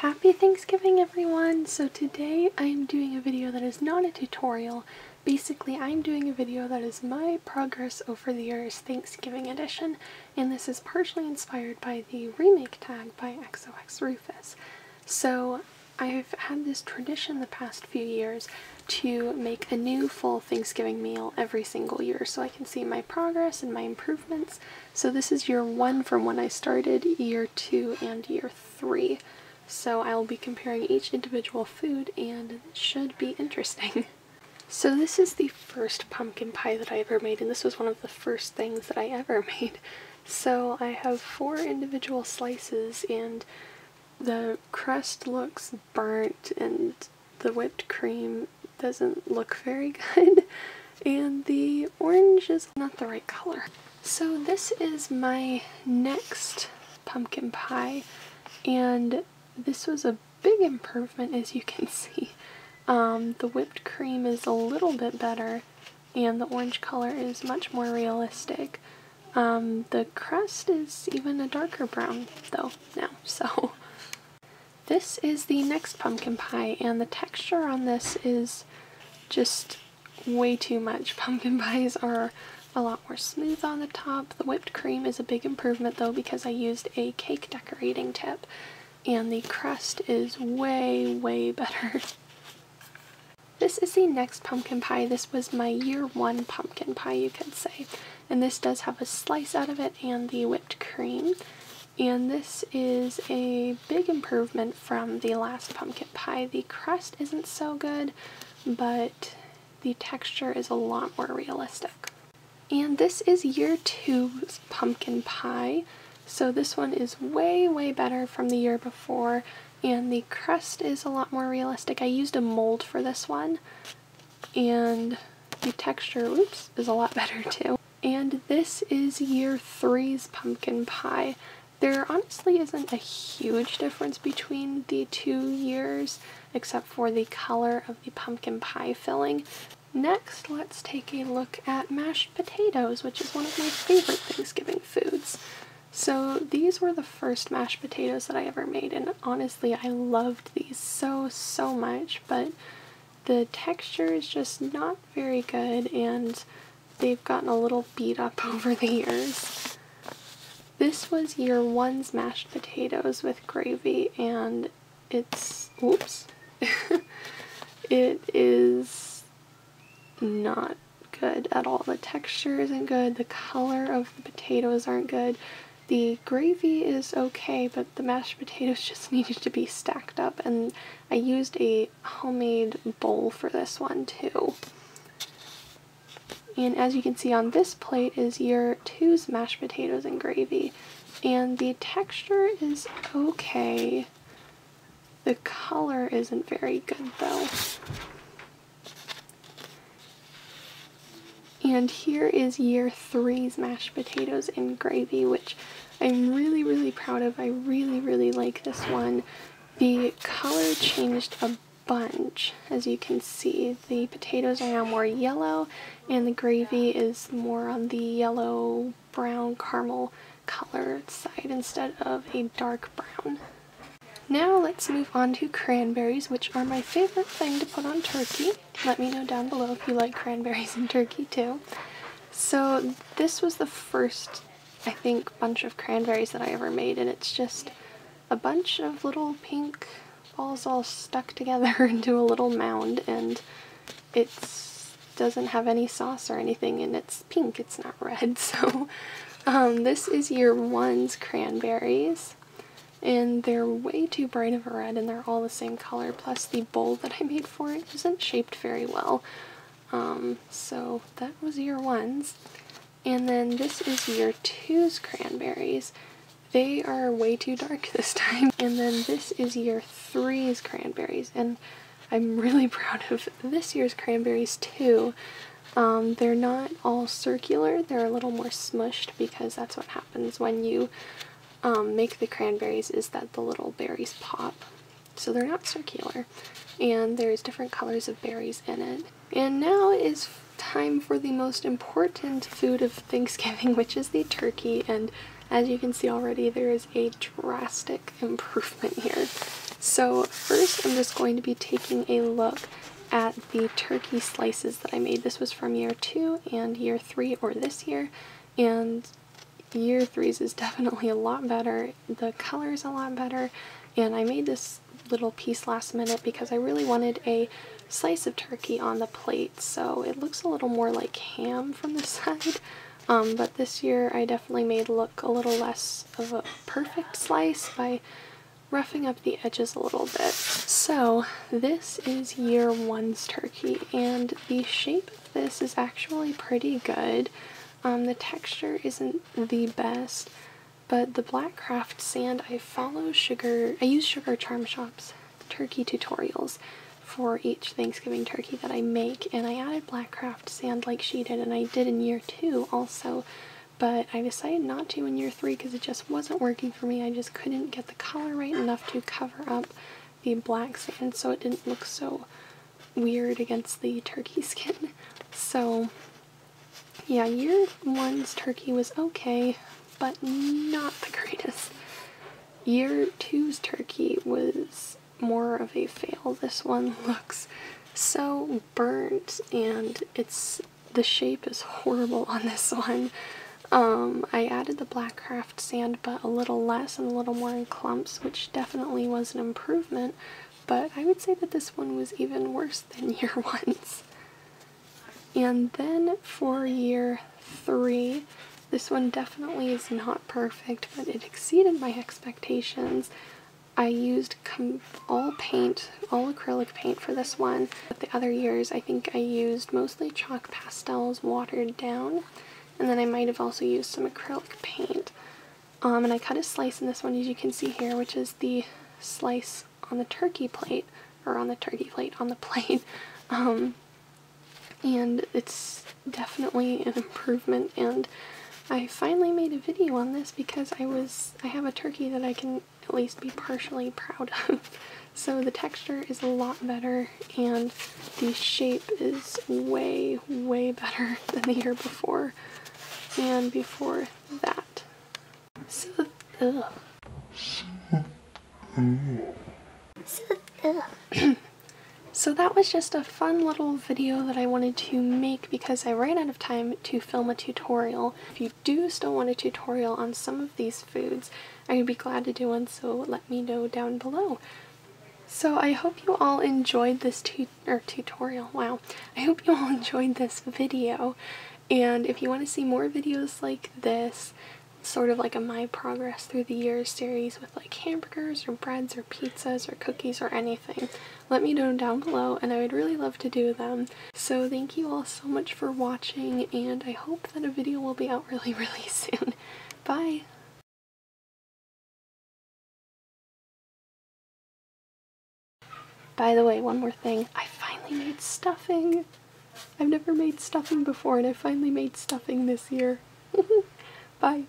Happy Thanksgiving, everyone! So today I'm doing a video that is not a tutorial. Basically, I'm doing a video that is my progress over the years Thanksgiving edition, and this is partially inspired by the remake tag by XOX Rufus. So I've had this tradition the past few years to make a new full Thanksgiving meal every single year so I can see my progress and my improvements. So this is year 1 from when I started, year 2, and year 3. So I will be comparing each individual food and it should be interesting. So this is the first pumpkin pie that I ever made, and this was one of the first things that I ever made. So I have 4 individual slices and the crust looks burnt and the whipped cream doesn't look very good and the orange is not the right color. So this is my next pumpkin pie, and this was a big improvement, as you can see. The whipped cream is a little bit better and the orange color is much more realistic. The crust is even a darker brown though now, so. This is the next pumpkin pie, and the texture on this is just way too much. Pumpkin pies are a lot more smooth on the top. The whipped cream is a big improvement though because I used a cake decorating tip, and the crust is way better. This is the next pumpkin pie. This was my year 1 pumpkin pie, you could say, and this does have a slice out of it and the whipped cream. And this is a big improvement from the last pumpkin pie. The crust isn't so good, but the texture is a lot more realistic. And this is year 2's pumpkin pie. So this one is way better from the year before, and the crust is a lot more realistic. I used a mold for this one, and the texture, is a lot better too. And this is year 3's pumpkin pie. There honestly isn't a huge difference between the 2 years, except for the color of the pumpkin pie filling. Next, let's take a look at mashed potatoes, which is one of my favorite Thanksgiving foods. So these were the first mashed potatoes that I ever made, and honestly I loved these so much, but the texture is just not very good and they've gotten a little beat up over the years. This was year 1's mashed potatoes with gravy, and it's, it is not good at all. The texture isn't good, the color of the potatoes aren't good. The gravy is okay, but the mashed potatoes just needed to be stacked up, and I used a homemade bowl for this one too. And as you can see on this plate is year 2's mashed potatoes and gravy, and the texture is okay. The color isn't very good though. And here is year 3's mashed potatoes and gravy, which I'm really proud of. I really like this one. The color changed a bunch, as you can see. The potatoes are now more yellow and the gravy is more on the yellow brown caramel color side instead of a dark brown. Now let's move on to cranberries, which are my favorite thing to put on turkey. Let me know down below if you like cranberries in turkey too. So this was the first, I think, bunch of cranberries that I ever made, and it's just a bunch of little pink balls all stuck together into a little mound, and it doesn't have any sauce or anything, and it's pink, it's not red. So this is year 1's cranberries, and they're way too bright of a red and they're all the same color, plus the bowl that I made for it isn't shaped very well. So that was year 1's. And then this is year 2's cranberries. They are way too dark this time. And then this is year 3's cranberries, and I'm really proud of this year's cranberries too. They're not all circular, they're a little more smushed because that's what happens when you make the cranberries, is that the little berries pop. So they're not circular, and there's different colors of berries in it. And now is time for the most important food of Thanksgiving, which is the turkey, and as you can see already, there is a drastic improvement here. So first I'm just going to be taking a look at the turkey slices that I made. This was from year 2 and year 3, or this year, and year 3's is definitely a lot better. The color is a lot better, and I made this little piece last minute because I really wanted a slice of turkey on the plate, so it looks a little more like ham from the side. But this year I definitely made it look a little less of a perfect slice by roughing up the edges a little bit. So this is year 1's turkey, and the shape of this is actually pretty good. The texture isn't the best, but the black craft sand, I use Sugar Charm Shop's turkey tutorials for each Thanksgiving turkey that I make, and I added black craft sand like she did, and I did in year 2 also, but I decided not to in year 3 because it just wasn't working for me. I just couldn't get the color right enough to cover up the black sand so it didn't look so weird against the turkey skin. So yeah, year 1's turkey was okay, but not the greatest. Year 2's turkey was more of a fail. This one looks so burnt, and the shape is horrible on this one. I added the black craft sand, but a little less and a little more in clumps, which definitely was an improvement, but I would say that this one was even worse than year 1's. And then for year 3, this one definitely is not perfect, but it exceeded my expectations. I used all acrylic paint for this one. But the other years, I think I used mostly chalk pastels watered down, and then I might have also used some acrylic paint. And I cut a slice in this one, as you can see here, which is the slice on the turkey plate, or on the plate. And it's definitely an improvement, and I finally made a video on this because I have a turkey that I can at least be partially proud of. So the texture is a lot better, and the shape is way, way better than the year before and before that. So, So that was just a fun little video that I wanted to make because I ran out of time to film a tutorial. If you do still want a tutorial on some of these foods, I would be glad to do one, so let me know down below. So I hope you all enjoyed this tutorial. Wow. I hope you all enjoyed this video, and if you want to see more videos like this, sort of like a My Progress Through the Years series with like hamburgers or breads or pizzas or cookies or anything, let me know down below, and I would really love to do them. So thank you all so much for watching, and I hope that a video will be out really, really soon. Bye! By the way, one more thing, I finally made stuffing! I've never made stuffing before, and I finally made stuffing this year. Bye!